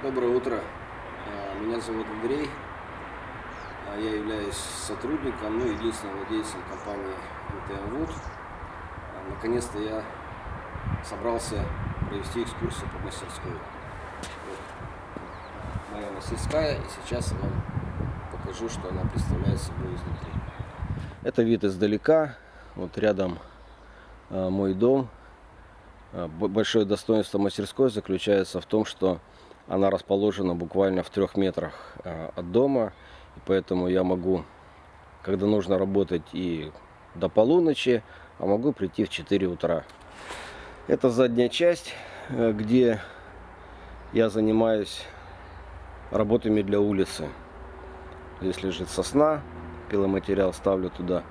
Доброе утро. Меня зовут Андрей. Я являюсь сотрудником, единственным владельцем компании МТМ Wood. Наконец-то я собрался провести экскурсию по мастерской. Вот моя мастерская, и сейчас я вам покажу, что она представляет собой изнутри. Это вид издалека. Вот рядом мой дом. Большое достоинство мастерской заключается в том, что она расположена буквально в 3 метрах от дома. И поэтому я могу, когда нужно работать, и до полуночи, а могу прийти в 4 утра. Это задняя часть, где я занимаюсь работами для улицы. Здесь лежит сосна, пиломатериал, ставлю туда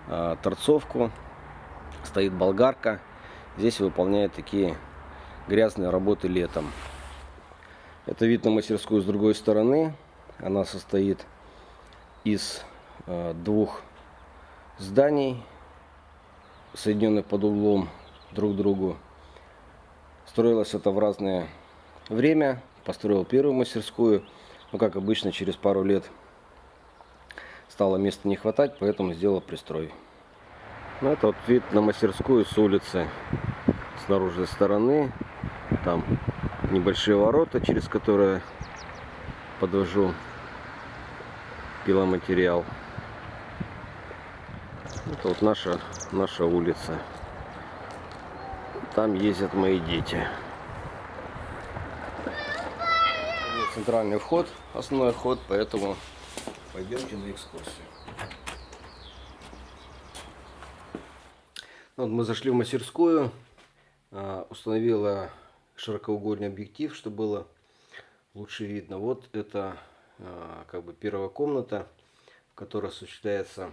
торцовку, стоит болгарка. Здесь выполняет такие грязные работы летом. Это вид на мастерскую с другой стороны. Она состоит из 2 зданий, соединенных под углом друг к другу. Строилось это в разное время. Построил первую мастерскую, но, как обычно, через пару лет стало места не хватать, поэтому сделал пристрой. Это вот вид на мастерскую с улицы, с наружной стороны. Там небольшие ворота, через которые подвожу пиломатериал. Это вот наша улица. Там ездят мои дети. Центральный вход, основной вход, поэтому пойдемте на экскурсию. Вот мы зашли в мастерскую, установила широкоугольный объектив, чтобы было лучше видно. Вот это как бы первая комната, в которой осуществляется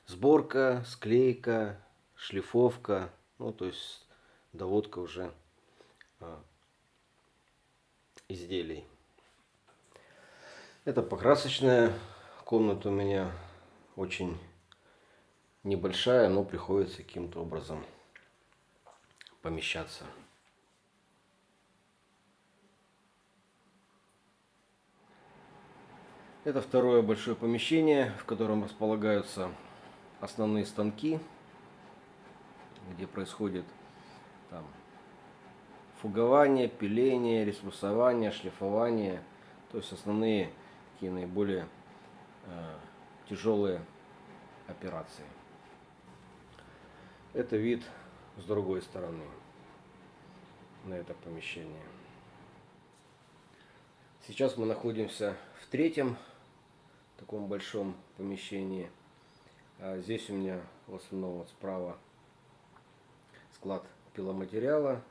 сборка, склейка, шлифовка, то есть доводка уже изделий. Это покрасочная комната у меня, очень небольшая, но приходится каким-то образом помещаться. Это второе большое помещение, в котором располагаются основные станки, где происходит фугование, пиление, ресурсование, шлифование, то есть основные такие наиболее тяжелые операции. Это вид с другой стороны на это помещение. Сейчас мы находимся в третьем таком большом помещении. Здесь у меня в основном вот справа склад пиломатериала.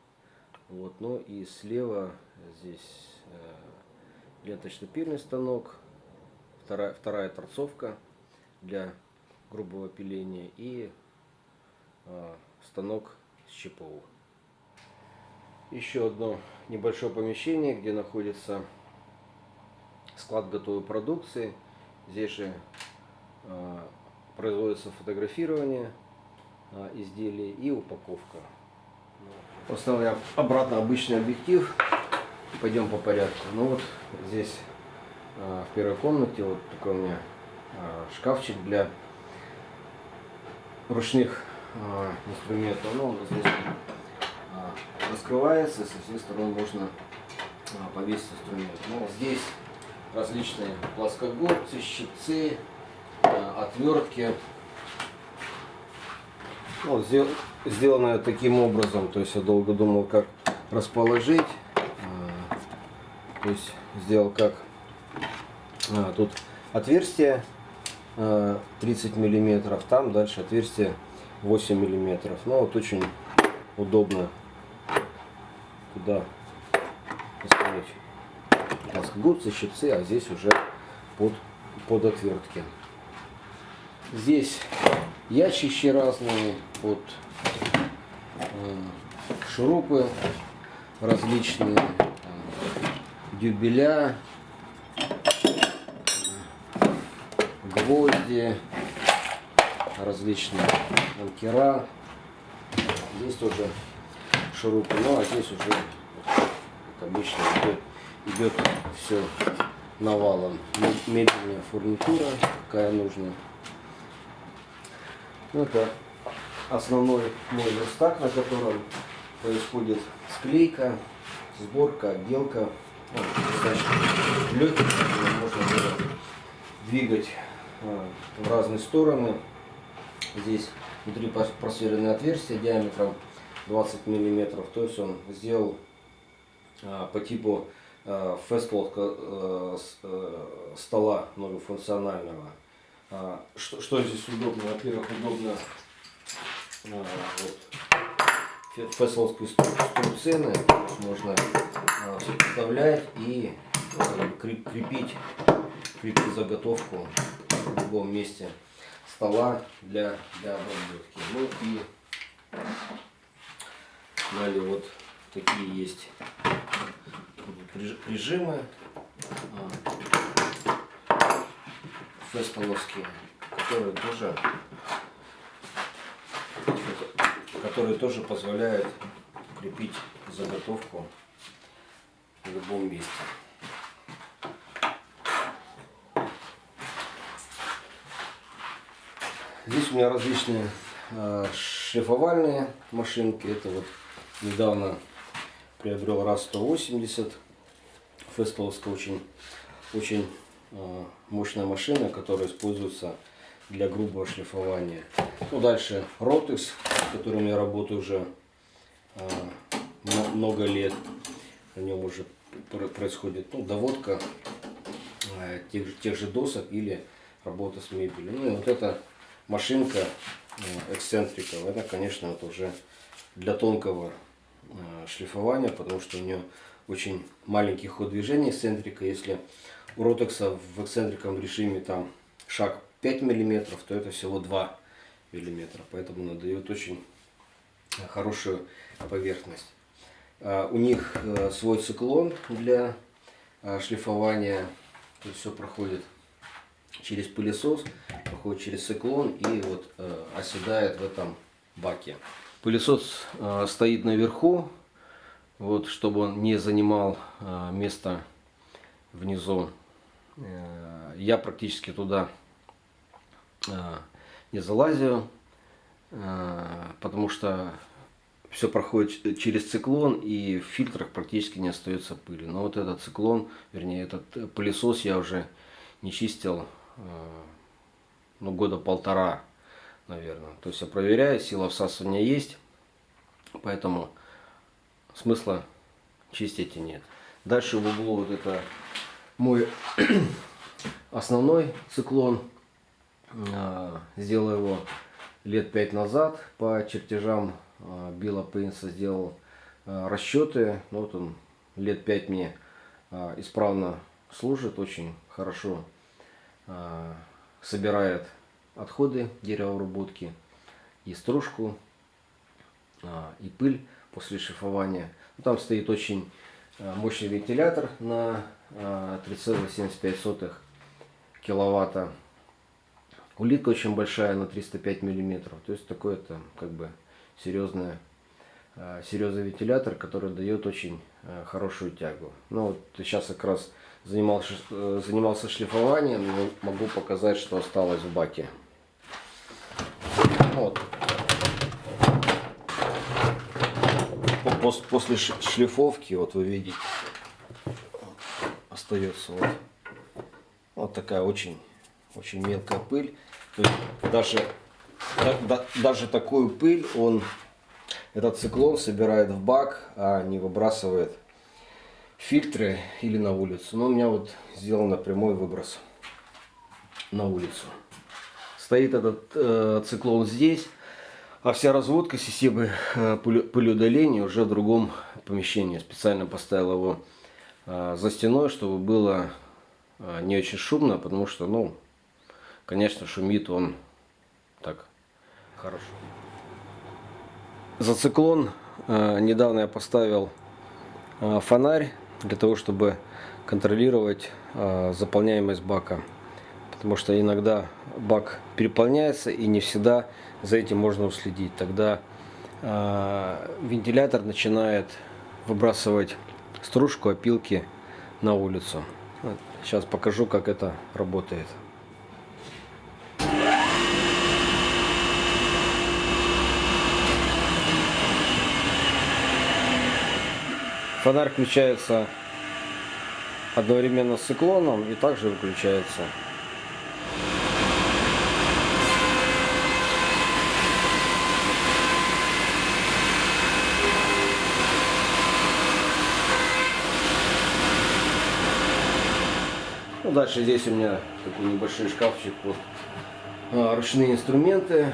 Ну и слева здесь ленточно-пильный станок, вторая торцовка для грубого пиления и станок с ЧПУ. Еще одно небольшое помещение, где находится склад готовой продукции. Здесь же производится фотографирование изделий и упаковка. Поставил я обратно обычный объектив. Пойдем по порядку. Здесь в первой комнате вот такой у меня шкафчик для ручных инструментов. Здесь раскрывается, и со всех сторон можно повесить инструмент. Здесь различные плоскогубцы, щипцы, отвертки. Сделано таким образом, то есть я долго думал, как расположить. То есть сделал как тут отверстие 30 миллиметров, там дальше отверстие 8 миллиметров. Очень удобно туда поставить плоскогубцы, щипцы, а здесь уже под отвертки. Здесь ящички разные, под шурупы различные, дюбеля, гвозди, различные анкера. Здесь тоже шурупы, а здесь уже обычно идет все навалом. Мебельная фурнитура, какая нужна. Это основной мой верстак, на котором происходит склейка, сборка, отделка. Достаточно легкий, можно было двигать в разные стороны. Здесь внутри просверленное отверстие диаметром 20 мм. То есть он сделал по типу фэстбол стола многофункционального. Что здесь удобно? Во-первых, удобно фэстболскую струбцины. Можно вставлять и крепить заготовку в любом месте стола для обработки. Ну и далее вот такие есть прижимы фэстболовские, которые тоже позволяют крепить заготовку в любом месте. Здесь у меня различные шлифовальные машинки. Это вот недавно приобрел РАЗ-180 фэстболовская, очень мощная машина, которая используется для грубого шлифования. Ну, дальше Rotex, с которым я работаю уже много лет. На нем уже происходит доводка тех же досок или работа с мебелью. Ну и вот эта машинка эксцентрика, это, конечно, это уже для тонкого шлифования, потому что у нее очень маленький ход движения эксцентрика. Если у Rotex в эксцентриком режиме там шаг 5 мм, то это всего 2 мм, поэтому она дает очень хорошую поверхность. У них свой циклон для шлифования, то есть все проходит через пылесос, проходит через циклон и вот оседает в этом баке. Пылесос стоит наверху, вот, чтобы он не занимал место внизу. Я практически туда не залазю, потому что все проходит через циклон и в фильтрах практически не остается пыли. Но вот этот циклон, вернее этот пылесос я уже не чистил года полтора, наверное. То есть я проверяю, сила всасывания есть, поэтому смысла чистить и нет. Дальше в углу вот это мой основной циклон. Сделал его лет 5 назад по чертежам Билла Пейнса, сделал расчеты. Вот он лет 5 мне исправно служит, очень хорошо собирает отходы деревообработки и стружку, и пыль после шлифования. Там стоит очень мощный вентилятор на 3,75 киловатта. Улитка очень большая, на 305 миллиметров. То есть такой это как бы серьезный вентилятор, который дает очень хорошую тягу. Ну вот сейчас как раз занимался шлифованием, но могу показать, что осталось в баке. Вот. После шлифовки, вот вы видите, остается вот такая очень мелкая пыль. То есть даже такую пыль этот циклон собирает в бак, а не выбрасывает в фильтры или на улицу. Но у меня вот сделан прямой выброс на улицу. Стоит этот циклон здесь, а вся разводка системы пылеудаления уже в другом помещении. Специально поставил его за стеной, чтобы было не очень шумно, потому что, конечно, шумит он так хорошо. За циклон недавно я поставил фонарь для того, чтобы контролировать заполняемость бака. Потому что иногда бак переполняется и не всегда за этим можно уследить. Тогда вентилятор начинает выбрасывать стружку опилки на улицу. Сейчас покажу, как это работает. Фонарь включается одновременно с циклоном и также выключается. Ну, дальше здесь у меня такой небольшой шкафчик под ручные инструменты.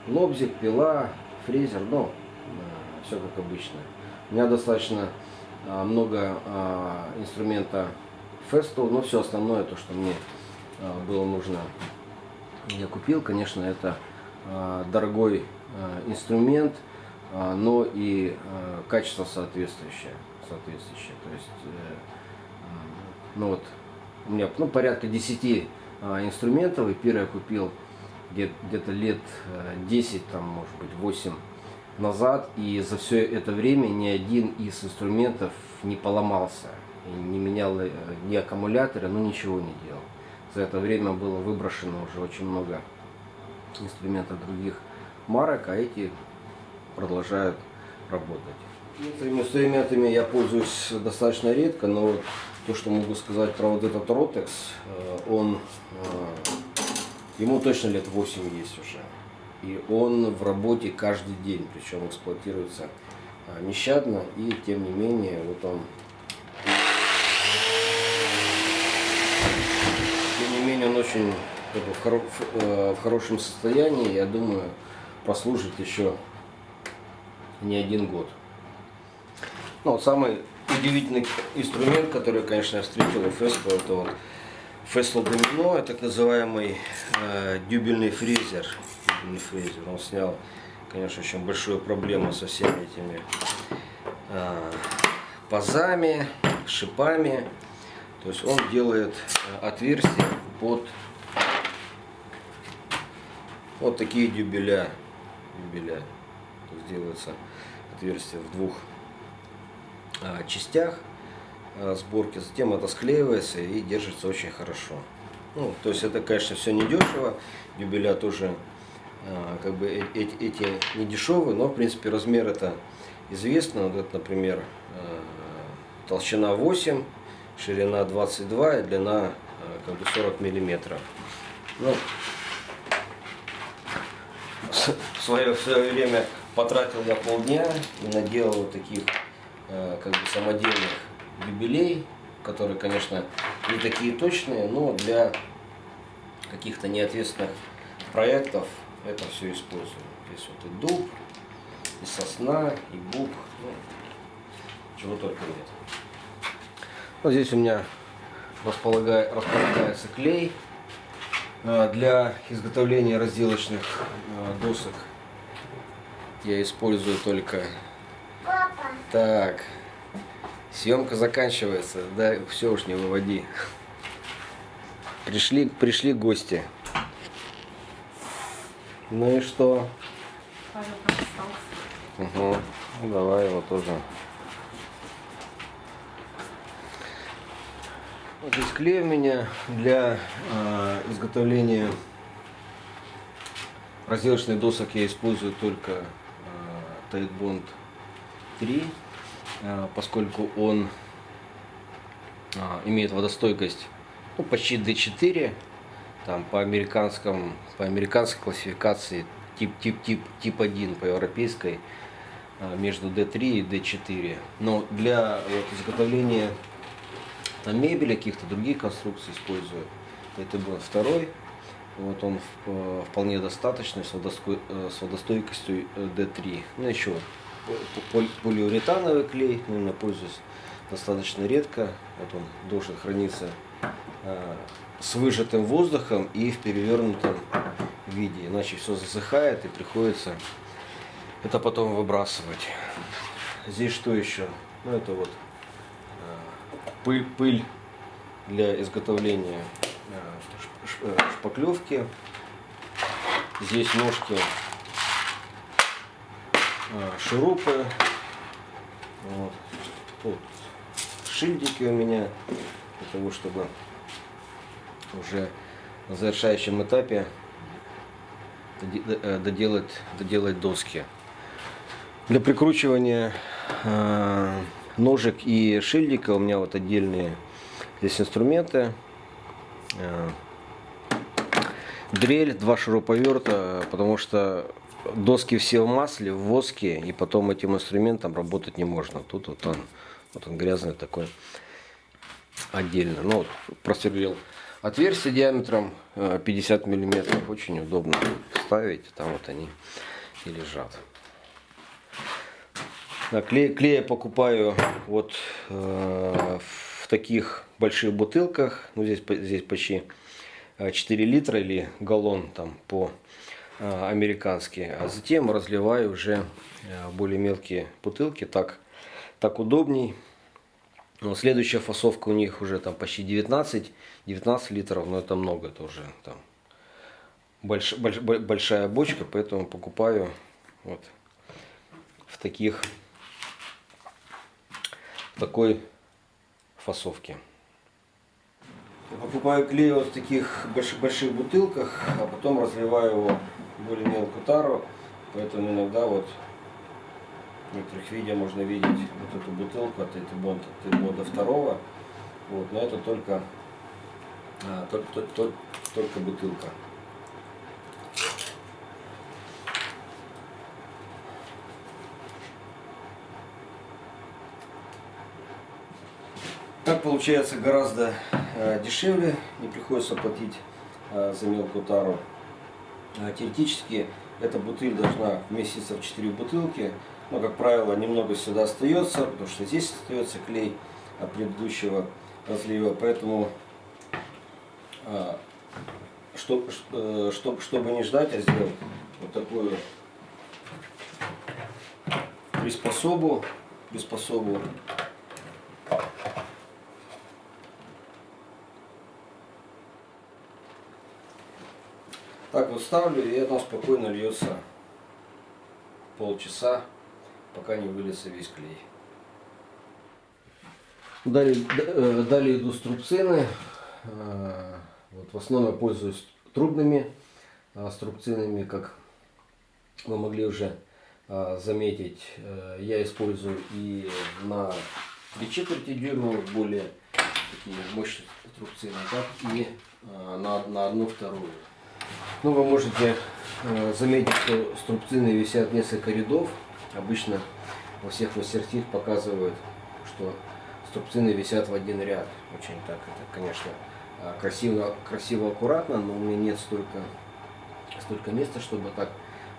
Лобзик, пила, фрезер, ну, все как обычно. У меня достаточно много инструмента Festool, но все остальное, то, что мне было нужно, я купил. Конечно, это дорогой инструмент, но и качество соответствующее. То есть, ну вот, у меня порядка 10 инструментов, и первый я купил где-то лет 10, там, может быть, 8 назад, и за все это время ни один из инструментов не поломался, и не менял ни аккумуляторы, ну ничего не делал. За это время было выброшено уже очень много инструментов других марок, а эти продолжают работать. Некоторыми инструментами я пользуюсь достаточно редко, но вот то, что могу сказать про вот этот Rotex, ему точно лет 8 есть уже. И он в работе каждый день, причем эксплуатируется нещадно, и тем не менее, вот он, очень в хорошем состоянии, я думаю, прослужит еще не один год. Ну, вот самый удивительный инструмент, который, конечно, я встретил у Festool, это вот Festool Domino, так называемый дюбельный фрезер. Он снял, конечно, очень большую проблему со всеми этими пазами, шипами. То есть он делает отверстия под вот такие дюбеля. То есть делается отверстие в двух частях сборки, затем это склеивается и держится очень хорошо. Ну, то есть это, конечно, все не дешево, дюбеля тоже как бы эти не дешевые, но в принципе размер это известно. Вот это, например, толщина 8, ширина 22 и длина как бы 40 миллиметров. Ну, в свое время потратил я полдня и наделал вот таких как бы самодельных дюбелей, которые, конечно, не такие точные, но для каких-то неответственных проектов это все использую. Здесь вот и дуб, и сосна, и бук, ну, чего только нет. Вот здесь у меня располагается клей для изготовления разделочных досок. Я использую только... Так, съемка заканчивается, да, все уж не выводи. Пришли гости. Ну и что? Угу. Ну, давай его тоже. Вот здесь клей у меня для изготовления разделочных досок. Я использую только Titebond 3, поскольку он имеет водостойкость, ну, почти D4, там по американской классификации тип 1 по европейской между D3 и D4. Но для изготовления там мебели, каких-то других конструкций использую Titebond 2. Вот он вполне достаточный, с водостойкостью D3. Ну еще полиуретановый клей, но я пользуюсь достаточно редко. Вот он должен храниться с выжатым воздухом и в перевернутом виде, иначе все засыхает и приходится это потом выбрасывать. Здесь что еще? Ну это вот пыль для изготовления шпаклевки. Здесь ножки шурупы. Вот. Тут шильдики у меня, для того, чтобы уже на завершающем этапе доделать доски. Для прикручивания ножек и шильдика у меня вот отдельные здесь инструменты. Дрель, 2 шуруповерта, потому что доски все в масле, в воске, и потом этим инструментом работать не можно. Тут вот он грязный такой отдельно. Ну, вот, просверлил отверстие диаметром 50 миллиметров. Очень удобно ставить. Там вот они и лежат. Да, клей я покупаю вот в таких больших бутылках. Ну, здесь почти 4 литра или галлон там по-американски. А затем разливаю уже в более мелкие бутылки. Так удобней. Но следующая фасовка у них уже там почти 19 литров, но это много, это уже там большая бочка, поэтому покупаю вот в такой фасовке. Я покупаю клей вот в таких больших бутылках, а потом разливаю его в более мелкую тару, поэтому иногда вот в некоторых видео можно видеть вот эту бутылку от Тетбонда 2, вот, но это только бутылка. Так получается гораздо дешевле, не приходится платить за мелкую тару. Теоретически эта бутыль должна вместиться в 4 бутылки, но, как правило, немного всегда остается, потому что здесь остается клей от предыдущего разлива, поэтому чтобы не ждать, я сделал вот такую приспособу. Так вот ставлю, и оно спокойно льется полчаса, пока не выльется весь клей. Далее идут струбцины. Вот в основном я пользуюсь трубными струбцинами, как вы могли уже заметить. Я использую и на 3/4 дюйма более такие мощные струбцины, так и на 1/2. Ну, вы можете заметить, что струбцины висят несколько рядов. Обычно во всех мастерских показывают, что струбцины висят в один ряд. Очень так, это, конечно, красиво, аккуратно, но у меня нет столько места, чтобы так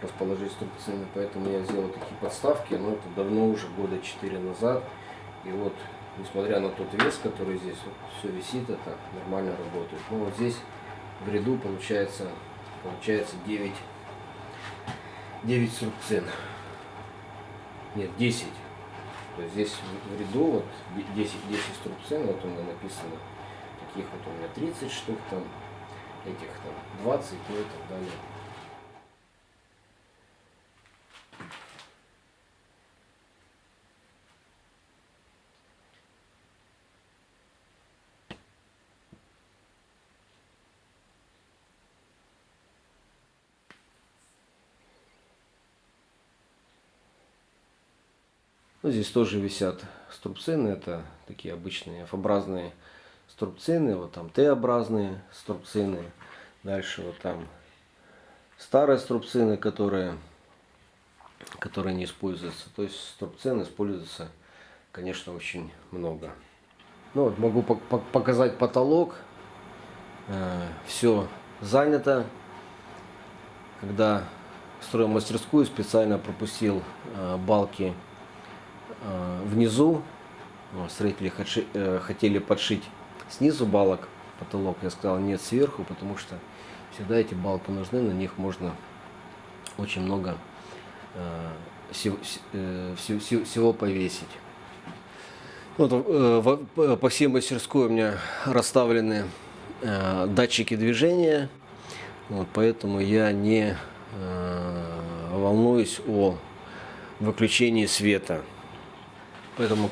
расположить струбцины. Поэтому я сделал такие подставки, но это давно, уже года 4 назад. И вот, несмотря на тот вес, который здесь, вот, все висит, это нормально работает. Но вот здесь в ряду получается 9 струбцин. Нет, 10. То есть здесь в ряду вот 10 струбцин, вот у меня написано, таких вот у меня 30 штук, там, этих там 20, ну и так далее. Ну, здесь тоже висят струбцины, это такие обычные F-образные струбцины, вот там Т-образные струбцины, дальше вот там старые струбцины, которые не используются. То есть струбцин используется, конечно, очень много. Ну вот могу показать потолок, все занято. Когда строил мастерскую, специально пропустил балки внизу. Строители хотели подшить снизу балок потолок. Я сказал нет, сверху, потому что всегда эти балки нужны, на них можно очень много всего повесить. Вот, по всей мастерской у меня расставлены датчики движения, вот, поэтому я не волнуюсь о выключении света. Поэтому,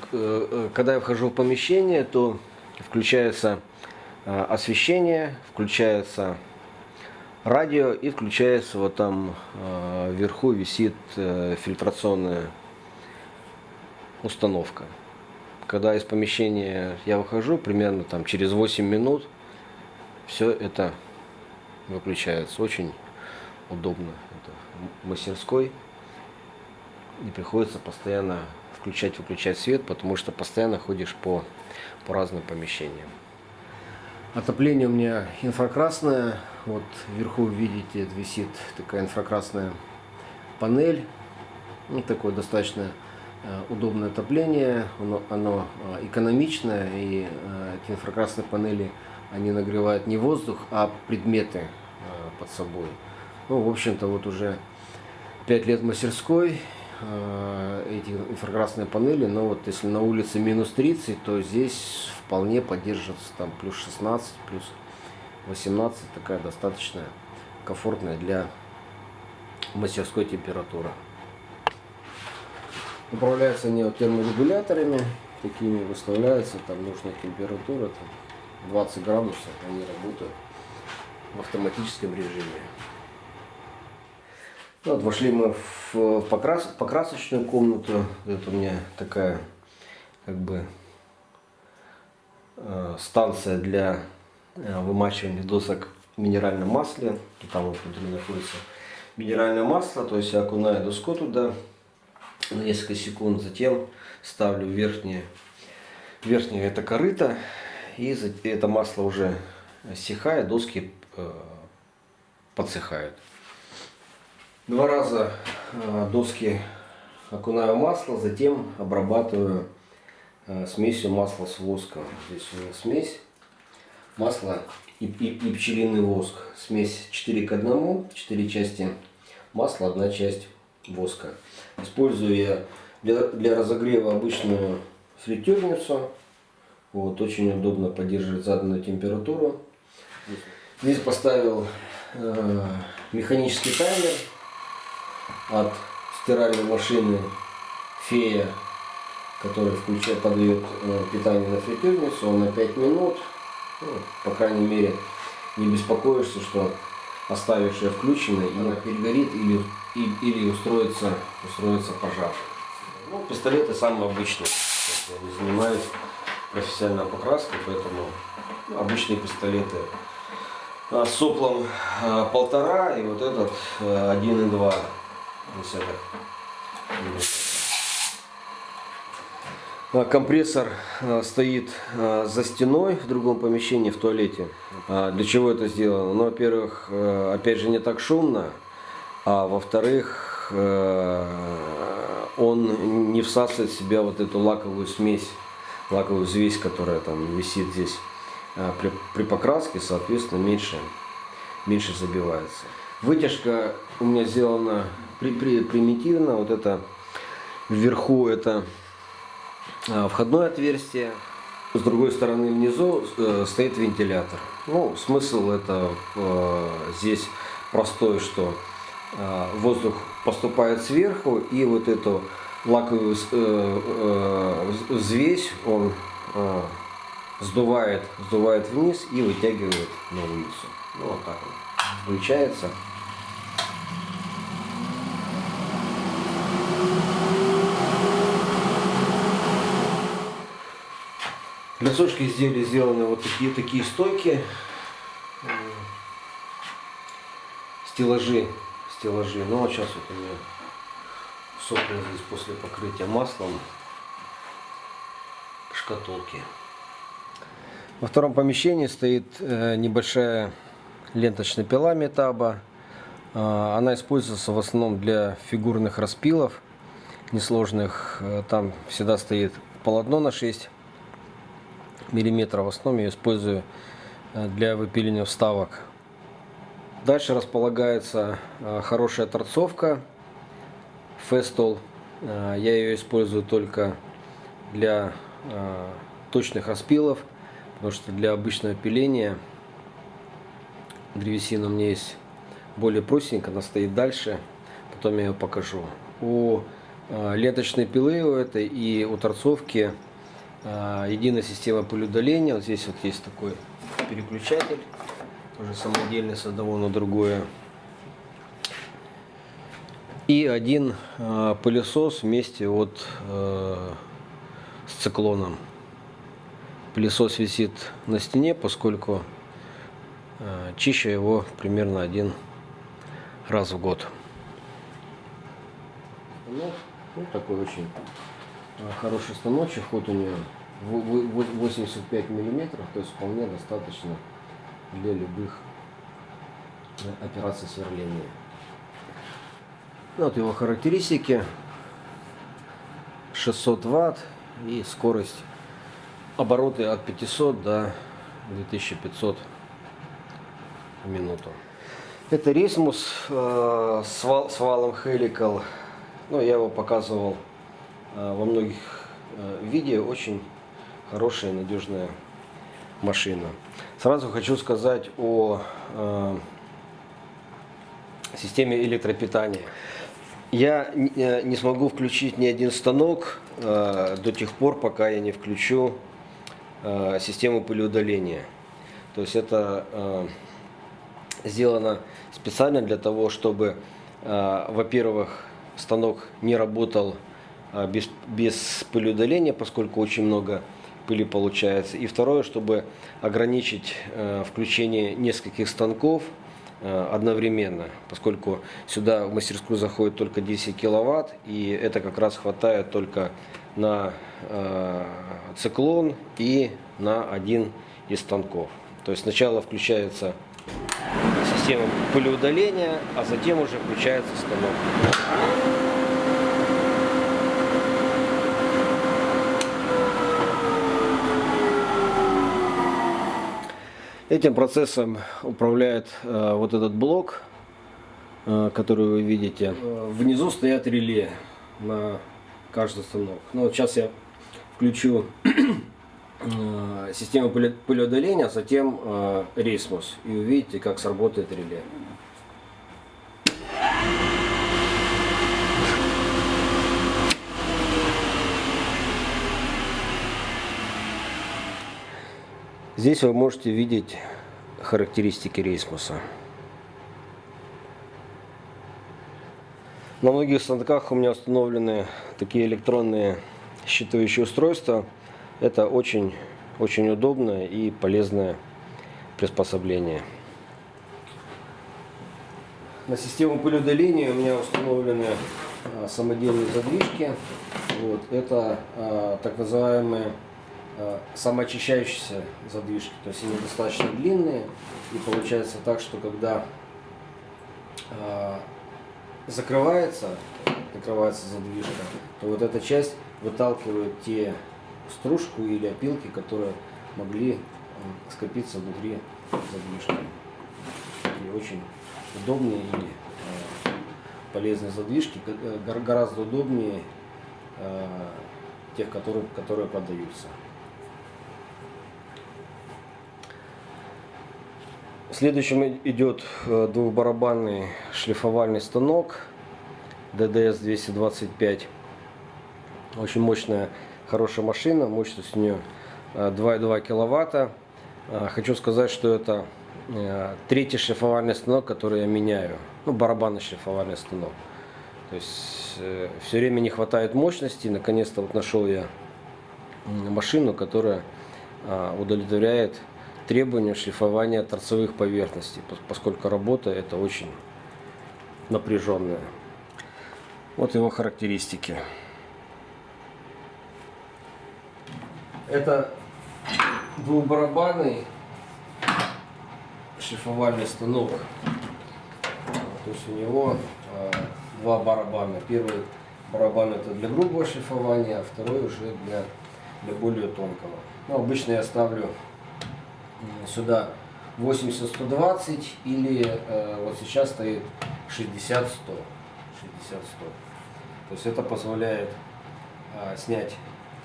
когда я вхожу в помещение, то включается освещение, включается радио и включается вот там вверху висит фильтрационная установка. Когда из помещения я выхожу, примерно там через 8 минут все это выключается. Очень удобно. Это в мастерской. Не приходится постоянно включать-выключать свет, потому что постоянно ходишь по разным помещениям. Отопление у меня инфракрасное. Вот вверху видите, висит такая инфракрасная панель. Ну, такое достаточно удобное отопление. Оно экономичное, и эти инфракрасные панели, они нагревают не воздух, а предметы под собой. Ну, в общем-то, вот уже 5 лет в мастерской. Эти инфракрасные панели, но вот если на улице минус 30, то здесь вполне поддерживается там плюс 16, плюс 18, такая достаточно комфортная для мастерской температура. Управляются они вот терморегуляторами, такими выставляется там нужная температура, там 20 градусов, они работают в автоматическом режиме. Вот, вошли мы в покрасочную комнату. Это у меня такая как бы станция для вымачивания досок в минеральном масле. И там вот внутри находится минеральное масло, то есть я окунаю доску туда на несколько секунд, затем ставлю верхнее это корыто, и это масло уже стихает, доски подсыхают. 2 раза доски окунаю в масло, затем обрабатываю смесью масла с воском. Здесь у меня смесь, масло и пчелиный воск. Смесь 4 к 1, 4 части масла, 1 часть воска. Использую я для разогрева обычную фритюрницу. Вот, очень удобно поддерживать заданную температуру. Здесь поставил механический таймер от стиральной машины Фея, который подает питание на фритюрницу. Он на 5 минут. Ну, по крайней мере, не беспокоишься, что оставишь ее включенной, и она перегорит или устроится пожар. Ну, пистолеты самые обычные. Я не занимаюсь профессиональной покраской, поэтому обычные пистолеты с соплом 1,5 и вот этот 1,2. Компрессор стоит за стеной в другом помещении, в туалете. Для чего это сделано? Ну, во-первых, опять же, не так шумно, а во-вторых, он не всасывает в себя вот эту лаковую смесь, лаковую взвесь, которая там висит здесь при покраске, соответственно, меньше забивается. Вытяжка у меня сделана примитивно. Вот это вверху это входное отверстие. С другой стороны внизу стоит вентилятор. Ну, смысл это здесь простой, что воздух поступает сверху, и вот эту лаковую взвесь он сдувает вниз и вытягивает на улицу. Ну, вот так он включается. Для сушки изделий сделаны вот такие стойки, стеллажи. Ну, вот сейчас вот у меня сохнет здесь после покрытия маслом шкатулки. Во втором помещении стоит небольшая ленточная пила Метаба. Она используется в основном для фигурных распилов несложных. Там всегда стоит полотно на 6 миллиметров. В основном я использую для выпиления вставок. Дальше располагается хорошая торцовка Festool. Я ее использую только для точных распилов, потому что для обычного пиления древесина у меня есть более простенькая, она стоит дальше, потом я ее покажу. У Ленточные пилы у этой и у торцовки единая система пылеудаления. Вот здесь вот есть такой переключатель, тоже самодельный с одного на другое. И один пылесос вместе вот с циклоном. Пылесос висит на стене, поскольку чищу его примерно один раз в год. Ну, такой очень хороший станочек. Ход у нее 85 миллиметров, то есть вполне достаточно для любых операций сверления. Вот его характеристики: 600 Вт и скорость обороты от 500 до 2500 в минуту. Это Рейсмус с валом Helical. Ну, я его показывал во многих видео. Очень хорошая и надежная машина. Сразу хочу сказать о системе электропитания. Я не смогу включить ни один станок до тех пор, пока я не включу систему пылеудаления. То есть это сделано специально для того, чтобы, во-первых, станок не работал без пылеудаления, поскольку очень много пыли получается. И второе, чтобы ограничить включение нескольких станков одновременно, поскольку сюда в мастерскую заходит только 10 киловатт, и это как раз хватает только на циклон и на один из станков. То есть сначала включается система пылеудаления, а затем уже включается станок. Этим процессом управляет вот этот блок, который вы видите. Внизу стоят реле на каждый станок. Ну, вот сейчас я включу систему пылеудаления, а затем Рейсмус, и увидите, как сработает реле. Здесь вы можете видеть характеристики Рейсмуса. На многих станках у меня установлены такие электронные считывающие устройства. Это очень удобное и полезное приспособление. На систему пылеудаления у меня установлены самодельные задвижки. Вот, это так называемые самоочищающиеся задвижки. То есть они достаточно длинные. И получается так, что когда закрывается задвижка, то вот эта часть выталкивает те стружку или опилки, которые могли скопиться внутри задвижки. И очень удобные и полезные задвижки, гораздо удобнее тех, которые продаются. Следующим идет двухбарабанный шлифовальный станок DDS 225. Очень мощная, хорошая машина, мощность у нее 2,2 киловатта. Хочу сказать, что это третий шлифовальный станок, который я меняю. Ну, барабанный шлифовальный станок. То есть все время не хватает мощности. Наконец-то вот нашел я машину, которая удовлетворяет требованию шлифования торцевых поверхностей, поскольку работа это очень напряженная. Вот его характеристики. Это двухбарабанный шлифовальный станок. То есть у него два барабана. Первый барабан это для грубого шлифования, а второй уже для более тонкого. Ну, обычно я ставлю сюда 80-120 или вот сейчас стоит 60-100. То есть это позволяет снять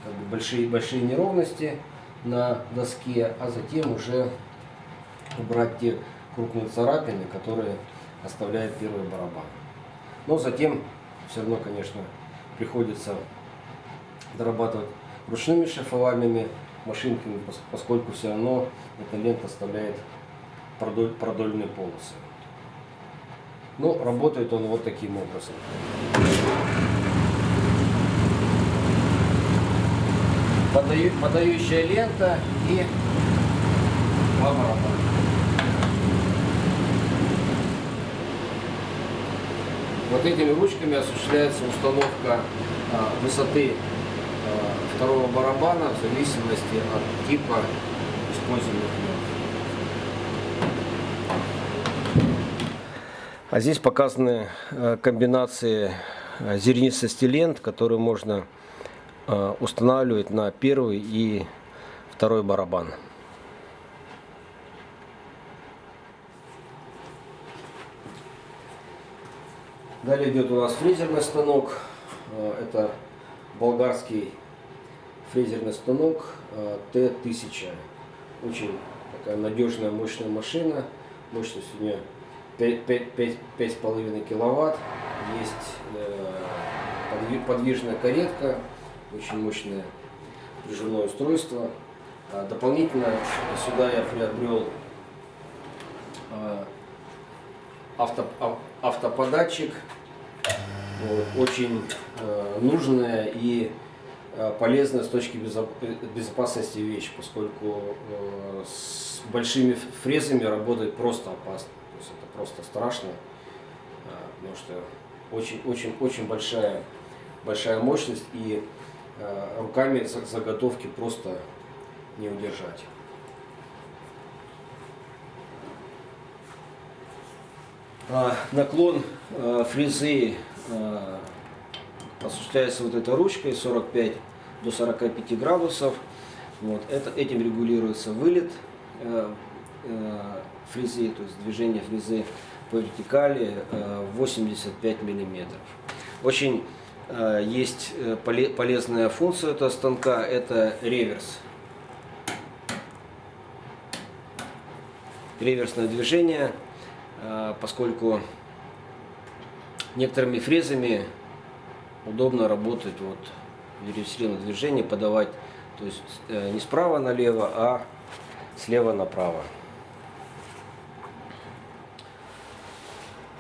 как бы большие неровности на доске, а затем уже убрать те крупные царапины, которые оставляет первый барабан. Но затем все равно, конечно, приходится дорабатывать ручными шлифовальными машинками, поскольку все равно эта лента оставляет продольные полосы. Но работает он вот таким образом. Подающая лента и два барабана. Вот этими ручками осуществляется установка высоты второго барабана в зависимости от типа используемых лент. А здесь показаны комбинации зернистости лент, которые можно устанавливать на первый и второй барабан. Далее идет у нас фрезерный станок. Это болгарский фрезерный станок Т-1000. Очень такая надежная, мощная машина. Мощность у нее 5,5 киловатт. Есть подвижная каретка. Очень мощное прижимное устройство. Дополнительно сюда я приобрел автоподатчик. Очень нужная и полезная с точки безопасности вещь, поскольку с большими фрезами работать просто опасно. То есть это просто страшно, потому что очень большая мощность, и руками заготовки просто не удержать. Наклон фрезы осуществляется вот этой ручкой 45 до 45 градусов. Вот. Этим регулируется вылет фрезы, то есть движение фрезы по вертикали 85 миллиметров. Очень есть полезная функция этого станка, это реверс. Реверсное движение, поскольку некоторыми фрезами удобно работать вот в реверсивном движении, подавать, то есть не справа налево, а слева направо.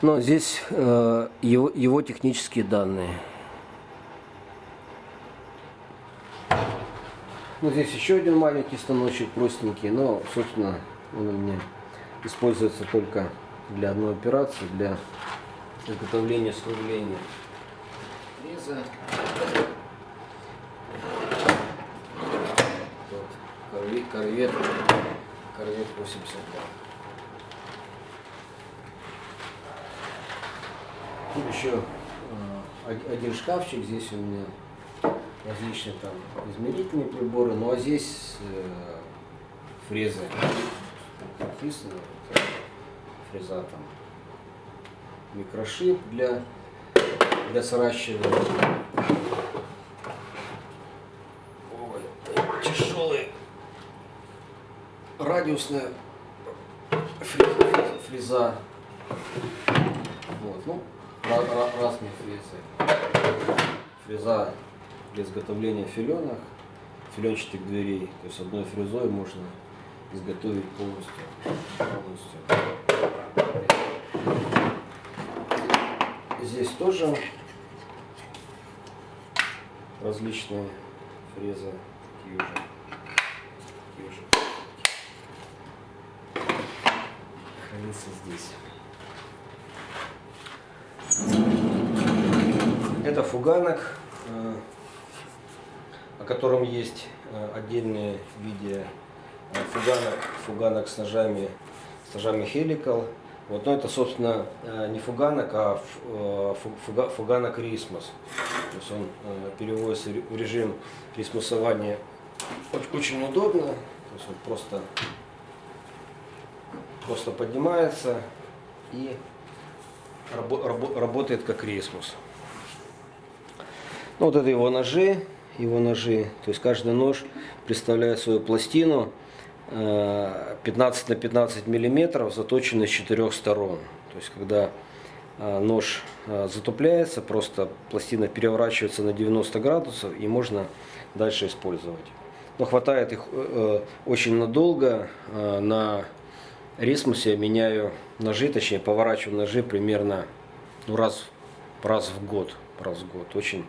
Но здесь его технические данные. Ну, здесь еще один маленький станочек, простенький, но, собственно, он у меня используется только для одной операции, для изготовления скругления фреза. Вот, корвет 82. Тут еще один шкафчик, здесь у меня различные там измерительные приборы, ну а здесь фрезы. Написано, фреза там, микрошип для сращивания. Ой, тяжелая радиусная фреза. Вот, ну, разные фрезы. Фреза для изготовления филенок, филенчатых дверей. То есть одной фрезой можно изготовить полностью. Здесь тоже различные фрезы, такие уже хранятся здесь. Это фуганок, о котором есть отдельные видео. Фуганок с ножами хеликал. Вот, но это, собственно, не фуганок, а фуганок рисмус. То есть он переводится в режим рисмусования очень удобно. То есть он просто поднимается и работает как рисмус. Ну, вот это его ножи. То есть каждый нож представляет свою пластину 15 на 15 миллиметров, заточенный с 4 сторон. То есть когда нож затупляется, просто пластина переворачивается на 90 градусов и можно дальше использовать. Но хватает их очень надолго. На Рисмусе меняю ножи, точнее поворачиваю ножи примерно раз в год. Очень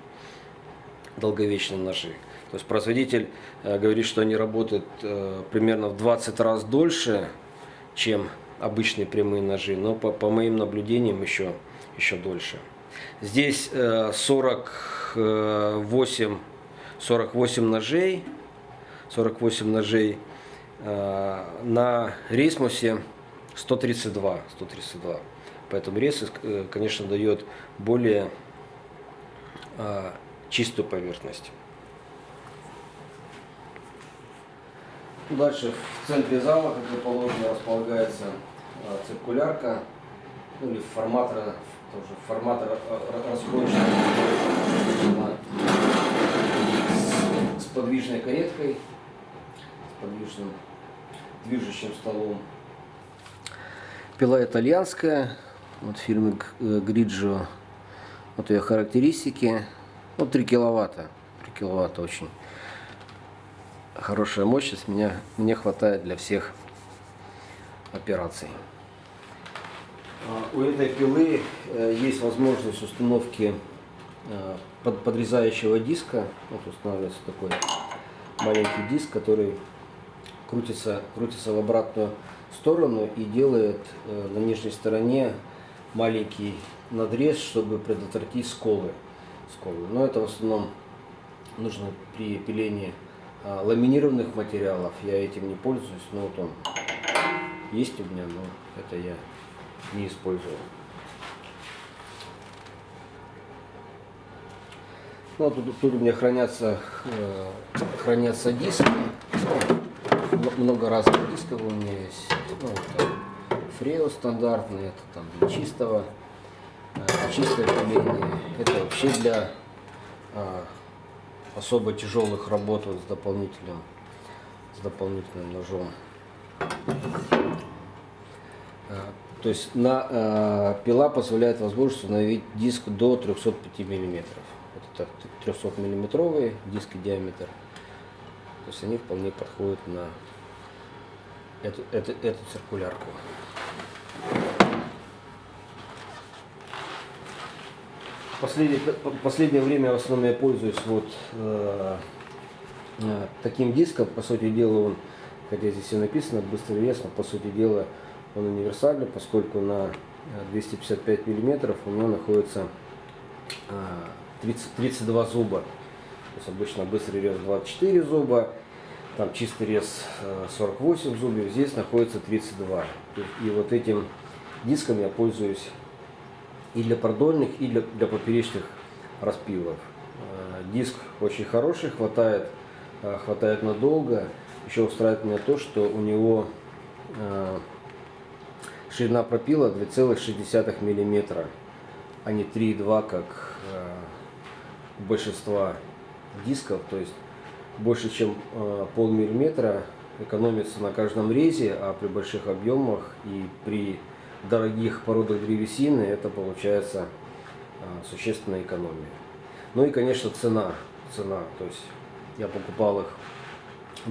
долговечные ножи. То есть производитель говорит, что они работают примерно в 20 раз дольше, чем обычные прямые ножи, но по моим наблюдениям еще дольше. Здесь 48 ножей. На Рисмусе 132. Поэтому Рисмус, конечно, дает более чистую поверхность. Дальше в центре зала, как и положено, располагается циркулярка, ну или форматор раскройщика с подвижной кареткой, с подвижным движущим столом. Пила итальянская, от фирмы Grigio. Вот ее характеристики. 3 киловатта. 3 киловатта очень хорошая мощность. Мне хватает для всех операций. У этой пилы есть возможность установки подрезающего диска. Вот устанавливается такой маленький диск, который крутится в обратную сторону и делает на нижней стороне маленький надрез, чтобы предотвратить сколы. Но это в основном нужно при пилении ламинированных материалов. Я этим не пользуюсь, но вот он есть у меня, но это я не использовал. Ну, тут у меня хранятся диски. Много разных дисков у меня есть. Фрео стандартный, это там для чистое пиление. Это вообще для особо тяжелых работ вот с дополнительным ножом. То есть пила позволяет возможность установить диск до 305 мм. Вот это 300 миллиметровые диски диаметр. То есть они вполне подходят на эту циркулярку. В последнее время в основном я пользуюсь таким диском. По сути дела он, хотя здесь и написано быстрый рез, но по сути дела он универсальный, поскольку на 255 миллиметров у него находится 32 зуба. То есть обычно быстрый рез 24 зуба, там чистый рез 48 зубьев, здесь находится 32. И вот этим диском я пользуюсь и для продольных, и для поперечных распилов. Диск очень хороший, хватает надолго. Еще устраивает меня то, что у него ширина пропила 2,6 мм, а не 3,2, как у большинства дисков. То есть больше чем полмиллиметра экономится на каждом резе, а при больших объемах и при дорогих породах древесины это получается существенная экономия. Ну и, конечно, цена. То есть я покупал их,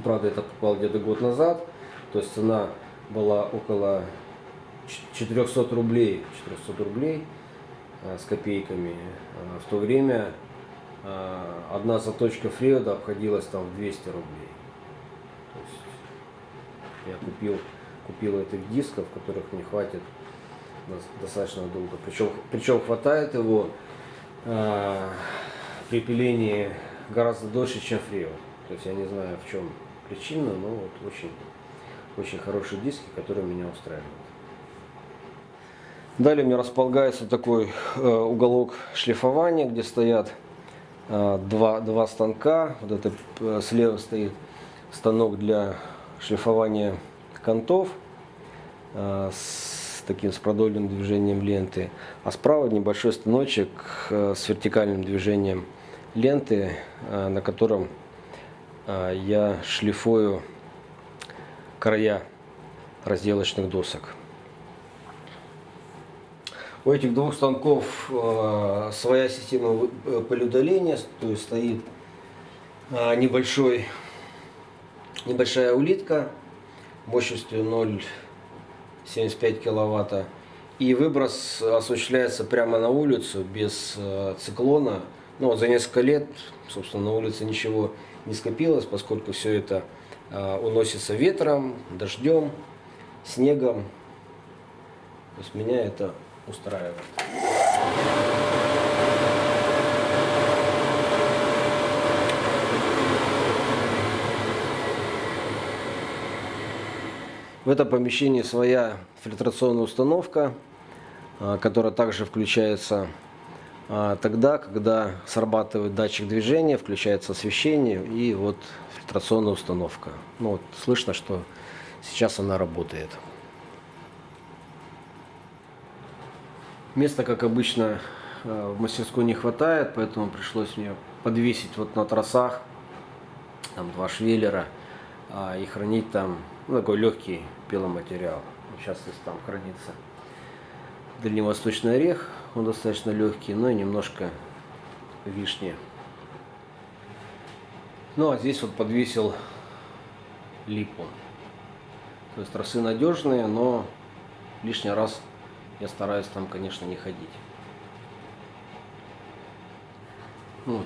правда, это покупал где-то год назад, то есть цена была около 400 рублей с копейками. В то время одна заточка Фреда обходилась там в 200 рублей. То есть я купил этих дисков, которых мне хватит достаточно долго. Причем хватает его при пилении гораздо дольше, чем Фрео. То есть я не знаю, в чем причина, но вот очень хорошие диски, которые меня устраивают. Далее у меня располагается такой уголок шлифования, где стоят два станка. Вот это слева стоит станок для шлифования кантов с продольным движением ленты, а справа небольшой станочек с вертикальным движением ленты, на котором я шлифую края разделочных досок. У этих двух станков своя система полиудаления, то есть стоит небольшая улитка мощностью 0,75 киловатта. И выброс осуществляется прямо на улицу, без циклона. Ну, вот за несколько лет, собственно, на улице ничего не скопилось, поскольку все это уносится ветром, дождем, снегом. То есть меня это устраивает. В этом помещении своя фильтрационная установка, которая также включается тогда, когда срабатывает датчик движения, включается освещение и вот фильтрационная установка. Ну, вот слышно, что сейчас она работает. Места, как обычно, в мастерской не хватает, поэтому пришлось мне подвесить вот на тросах там 2 швеллера и хранить там такой легкий пиломатериал. Сейчас здесь там хранится дальневосточный орех, он достаточно легкий, но и немножко вишни. Ну а здесь вот подвесил липу. То есть тросы надежные, но лишний раз я стараюсь там, конечно, не ходить. Вот.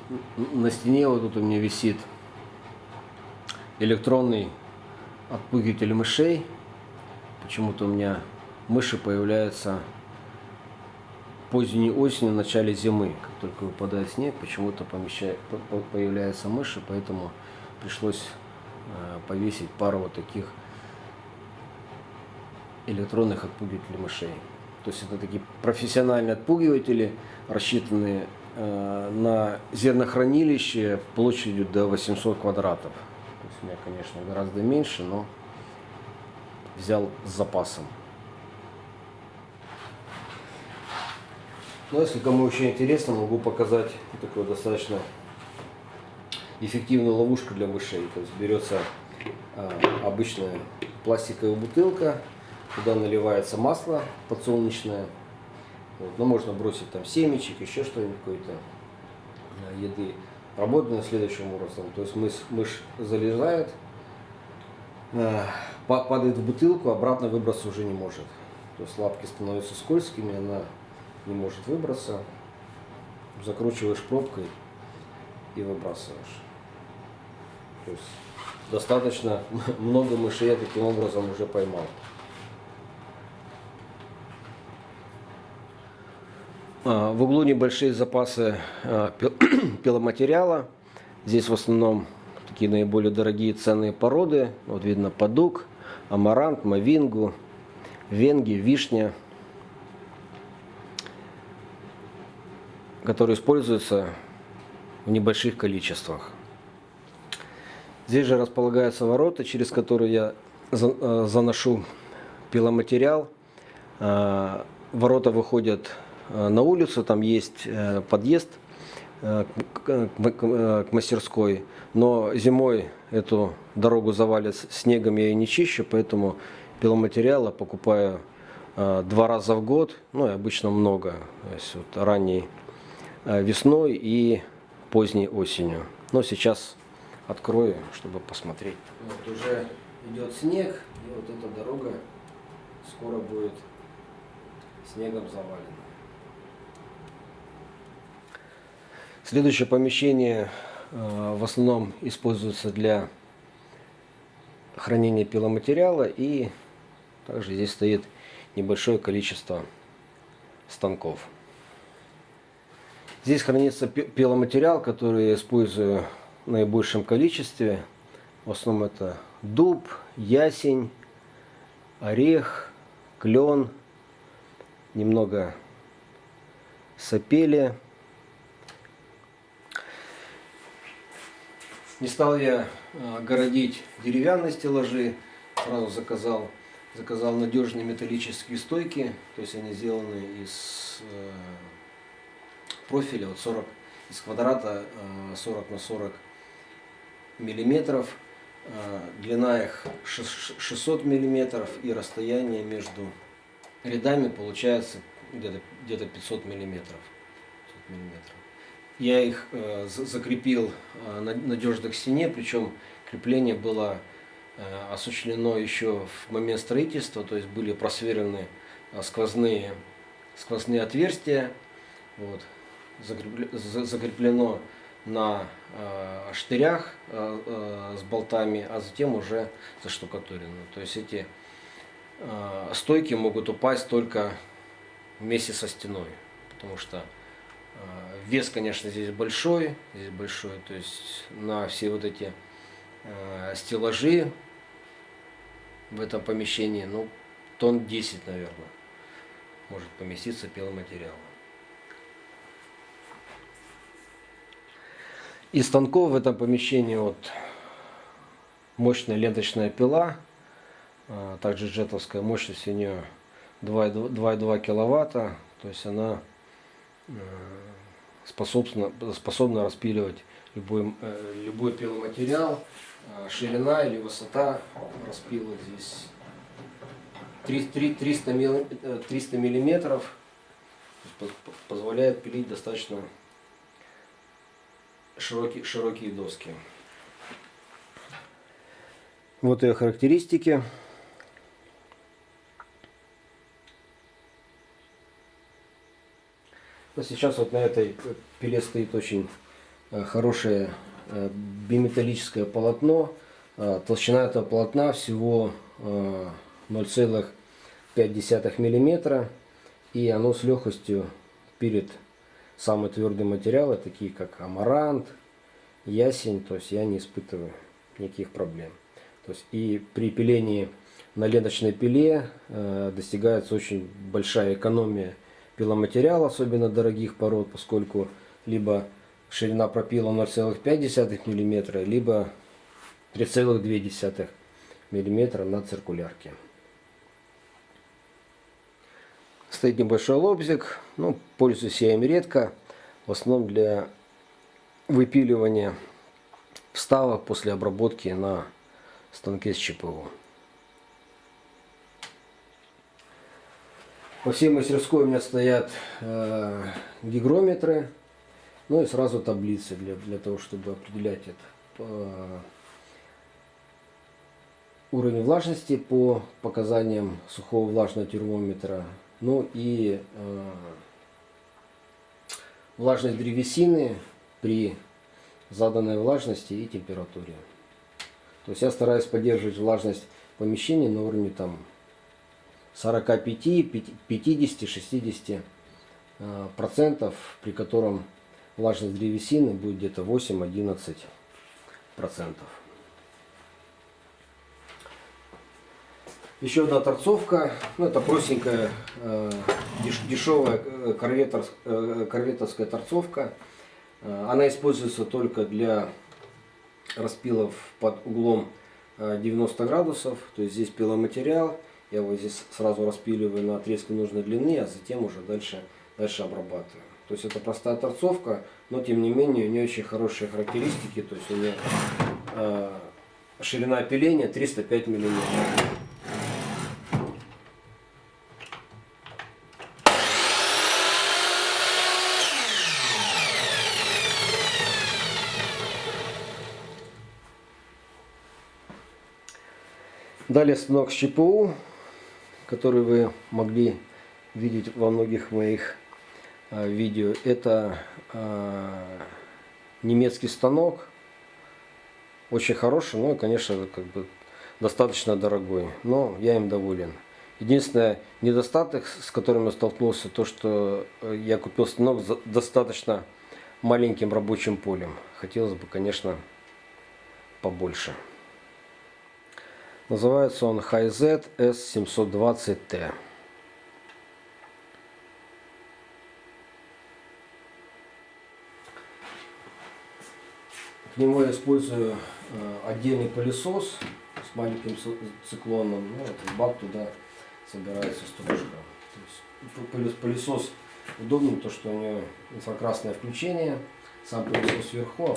На стене вот тут у меня висит электронный отпугиватель мышей. Почему-то у меня мыши появляются поздней осенью, в начале зимы. Как только выпадает снег, почему-то появляются мыши, поэтому пришлось повесить пару вот таких электронных отпугивателей мышей. То есть это такие профессиональные отпугиватели, рассчитанные на зернохранилище площадью до 800 квадратов. То есть у меня, конечно, гораздо меньше, но взял с запасом. Но если кому очень интересно, могу показать такую достаточно эффективную ловушку для мышей. То есть берется обычная пластиковая бутылка, туда наливается масло подсолнечное. Вот, но можно бросить там семечек, еще что-нибудь, какой-то еды. Работает следующим образом. То есть мышь залезает, падает в бутылку, обратно выбраться уже не может. То есть лапки становятся скользкими, она не может выбраться. Закручиваешь пробкой и выбрасываешь. То есть достаточно много мышей я таким образом уже поймал. В углу небольшие запасы пиломатериала. Здесь в основном такие наиболее дорогие ценные породы. Вот видно подук, амарант, мавингу, венги, вишня, которые используются в небольших количествах. Здесь же располагаются ворота, через которые я заношу пиломатериал. Ворота выходят на улицу, там есть подъезд к мастерской, но зимой эту дорогу завалит снегом, я ее не чищу, поэтому пиломатериала покупаю 2 раза в год, ну и обычно много, то есть вот ранней весной и поздней осенью. Но сейчас открою, чтобы посмотреть. Вот уже идет снег, и вот эта дорога скоро будет снегом завалена. Следующее помещение в основном используется для хранения пиломатериала, и также здесь стоит небольшое количество станков. Здесь хранится пиломатериал, который я использую в наибольшем количестве. В основном это дуб, ясень, орех, клен, немного сапели. Не стал я городить деревянные стеллажи, сразу заказал надежные металлические стойки, то есть они сделаны из профиля, вот 40 из квадрата 40 на 40 миллиметров, длина их 600 миллиметров, и расстояние между рядами получается где-то 500 миллиметров. Я их закрепил надежно к стене, причем крепление было осуществлено еще в момент строительства, то есть были просверлены сквозные отверстия, вот, закреплено на штырях с болтами, а затем уже заштукатурено. То есть эти стойки могут упасть только вместе со стеной, потому что вес, конечно, здесь большой, то есть на все вот эти стеллажи в этом помещении, ну, тонн 10, наверное, может поместиться пиломатериала. Из станков в этом помещении вот мощная ленточная пила, также джетовская, мощность у нее 2,2 киловатта, то есть она способна распиливать любой пиломатериал. Ширина или высота распила здесь 300 миллиметров, позволяет пилить достаточно широкие доски. Вот ее характеристики. Но сейчас вот на этой пиле стоит очень хорошее биметаллическое полотно. Толщина этого полотна всего 0,5 мм. И оно с легкостью пилит самые твердые материалы, такие как амарант, ясень. То есть я не испытываю никаких проблем. То есть и при пилении на ленточной пиле достигается очень большая экономия пиломатериала, особенно дорогих пород, поскольку либо ширина пропила 0,5 мм, либо 3,2 мм на циркулярке. Стоит небольшой лобзик, ну, пользуюсь я им редко, в основном для выпиливания вставок после обработки на станке с ЧПУ. Во всей мастерской у меня стоят гигрометры, ну и сразу таблицы для того, чтобы определять уровень влажности по показаниям сухого влажного термометра, ну и влажность древесины при заданной влажности и температуре. То есть я стараюсь поддерживать влажность помещения на уровне там 45, 50, 60%, при котором влажность древесины будет где-то 8-11%. Еще одна торцовка, ну, это простенькая дешевая корветовская торцовка. Она используется только для распилов под углом 90 градусов. То есть здесь пиломатериал, я его здесь сразу распиливаю на отрезке нужной длины, а затем уже дальше обрабатываю. То есть это простая торцовка, но тем не менее у нее очень хорошие характеристики. То есть у нее ширина пиления 305 мм. Далее станок с ЧПУ, который вы могли видеть во многих моих видео. Это немецкий станок, очень хороший, но, конечно, как бы достаточно дорогой, но я им доволен. Единственный недостаток, с которым я столкнулся, то, что я купил станок с достаточно маленьким рабочим полем. Хотелось бы, конечно, побольше. Называется он HiZ S720T. К нему я использую отдельный пылесос с маленьким циклоном. Ну, этот бак туда собирается стружка. То есть пылесос удобный, то что у него инфракрасное включение. Сам пылесос вверху, а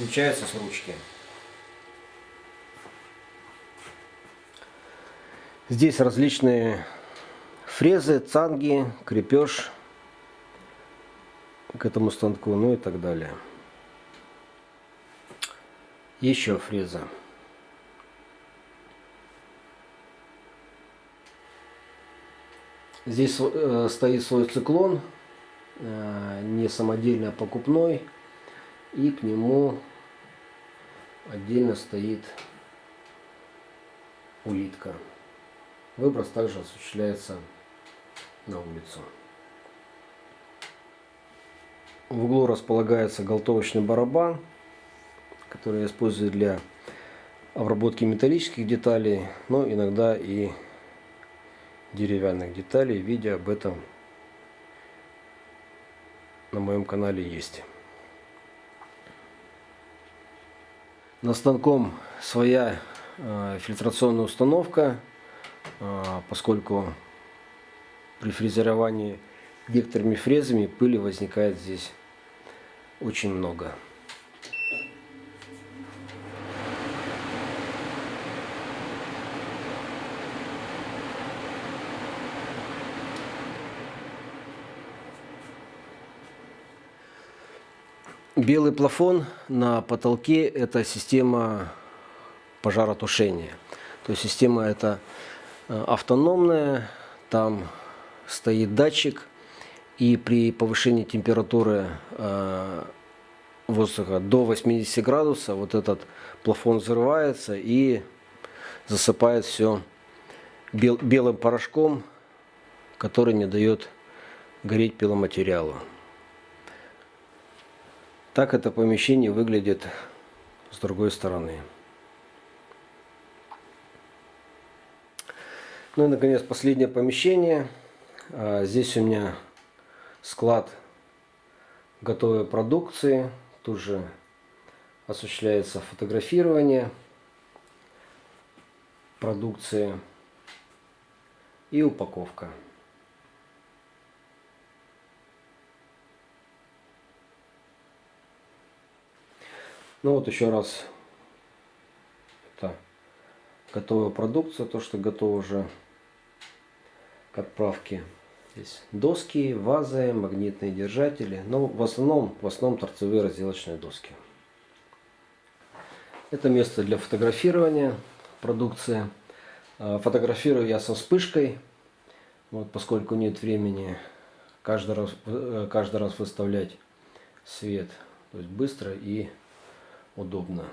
включается с ручки. Здесь различные фрезы, цанги, крепеж к этому станку, ну и так далее. Еще фреза. Здесь стоит свой циклон, не самодельный, а покупной, и к нему отдельно стоит улитка. Выброс также осуществляется на улицу. В углу располагается галтовочный барабан, который я использую для обработки металлических деталей, но иногда и деревянных деталей. Видео об этом на моем канале есть. На станком своя фильтрационная установка, поскольку при фрезеровании некоторыми фрезами пыли возникает здесь очень много. Белый плафон на потолке – это система пожаротушения. То есть система эта автономная, там стоит датчик, и при повышении температуры воздуха до 80 градусов вот этот плафон взрывается и засыпает все белым порошком, который не дает гореть пиломатериалу. Так это помещение выглядит с другой стороны. Ну и наконец последнее помещение. Здесь у меня склад готовой продукции. Тут же осуществляется фотографирование продукции и упаковка. Ну вот еще раз, это готовая продукция, то, что готово уже к отправке. Здесь доски, вазы, магнитные держатели, но в основном торцевые разделочные доски. Это место для фотографирования продукции. Фотографирую я со вспышкой, вот, поскольку нет времени каждый раз выставлять свет, то есть быстро и удобно.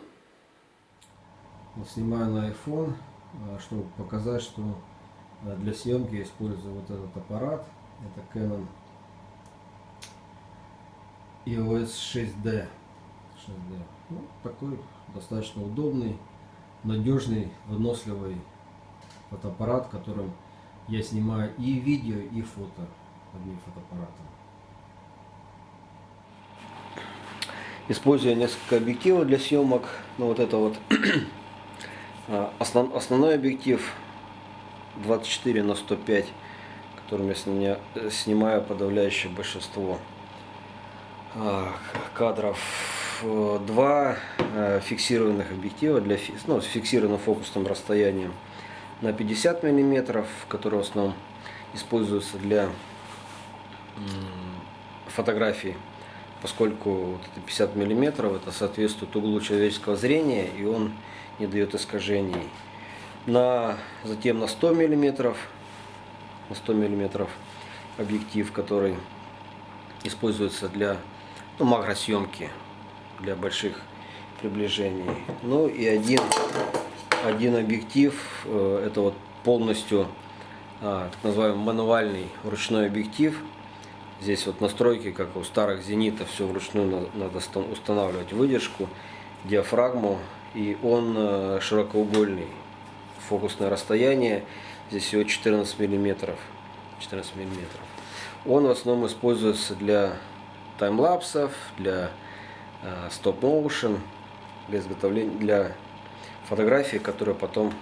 Вот снимаю на iPhone, чтобы показать, что для съемки я использую вот этот аппарат. Это Canon EOS 6D. Ну, такой достаточно удобный, надежный, выносливый фотоаппарат, которым я снимаю и видео, и фото одним фотоаппаратом. Используя несколько объективов для съемок. Ну, вот это вот основной объектив 24×105, которым я снимаю подавляющее большинство кадров. Два фиксированных объектива с фиксированным фокусным расстоянием на 50 мм, которые в основном используются для фотографий, поскольку вот это 50 мм это соответствует углу человеческого зрения, и он не дает искажений. Затем на 100 мм объектив, который используется для макросъемки, для больших приближений. Ну и один объектив, это вот полностью так называемый мануальный ручной объектив. Здесь вот настройки, как у старых зенитов, все вручную надо устанавливать: выдержку, диафрагму, и он широкоугольный. Фокусное расстояние здесь всего 14 мм. Он в основном используется для таймлапсов, для стоп-моушен, для изготовления, для фотографий, которые потом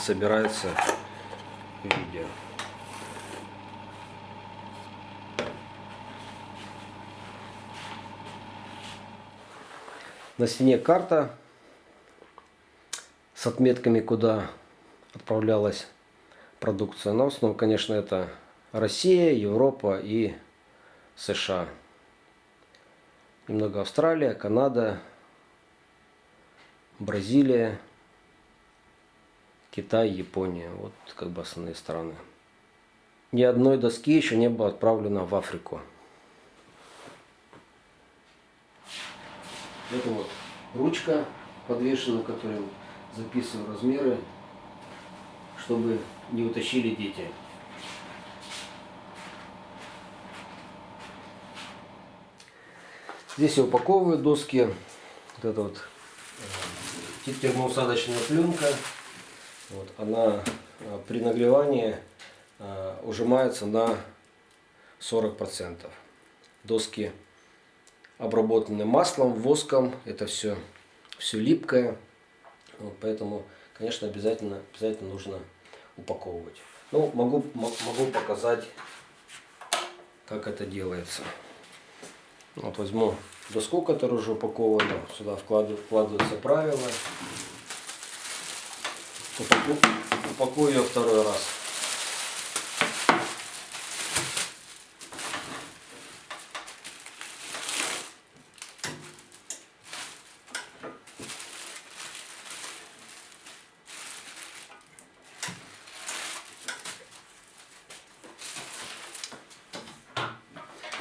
собираются в видео. На стене карта с отметками, куда отправлялась продукция. Но в основном, конечно, это Россия, Европа и США. Немного Австралия, Канада, Бразилия, Китай, Япония. Вот как бы основные страны. Ни одной доски еще не было отправлено в Африку. Это вот ручка подвешена, которой записываю размеры, чтобы не утащили дети. Здесь я упаковываю доски. Вот это вот термоусадочная пленка. Вот, она при нагревании ужимается на 40%. Доски обработаны маслом, воском. Это все липкое. Вот, поэтому, конечно, обязательно нужно упаковывать. Ну, могу показать, как это делается. Вот возьму доску, которая уже упакована. Сюда вкладываются правила. Упакую ее второй раз.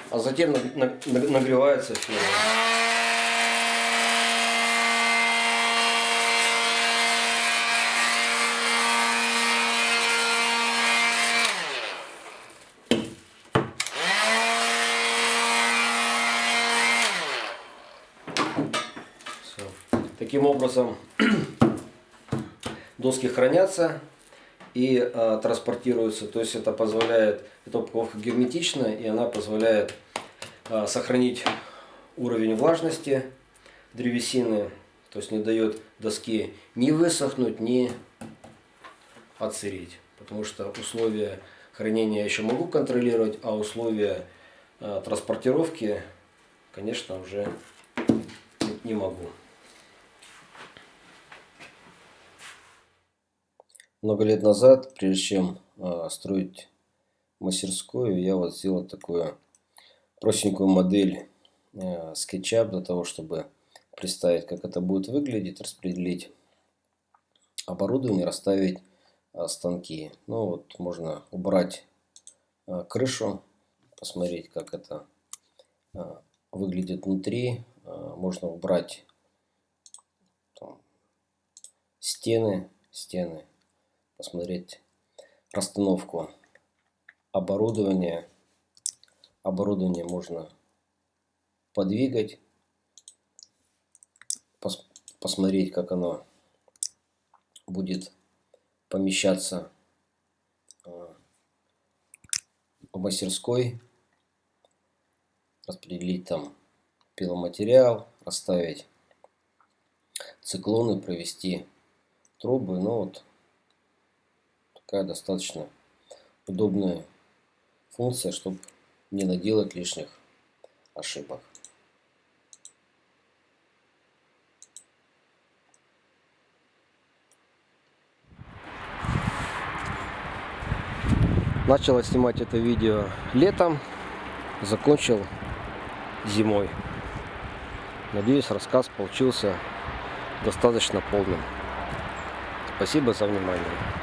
А затем нагревается фирма. Все. Таким образом доски хранятся и транспортируются. То есть это позволяет, эта упаковка герметичная, и она позволяет сохранить уровень влажности древесины. То есть не дает доске ни высохнуть, ни отсыреть. Потому что условия хранения я еще могу контролировать, а условия транспортировки, конечно, уже не могу. Много лет назад, прежде чем строить мастерскую, я вот сделал такую простенькую модель SketchUp для того, чтобы представить, как это будет выглядеть, распределить оборудование, расставить станки. Ну вот можно убрать крышу, посмотреть, как это выглядит внутри. Можно убрать там стены, посмотреть расстановку оборудования. Оборудование можно подвигать, посмотреть, как оно будет помещаться в мастерской, распределить там пиломатериал, расставить циклоны, провести трубы. Ну вот такая достаточно удобная функция, чтобы не наделать лишних ошибок. Начал снимать это видео летом, закончил зимой. Надеюсь, рассказ получился достаточно полным. Спасибо за внимание.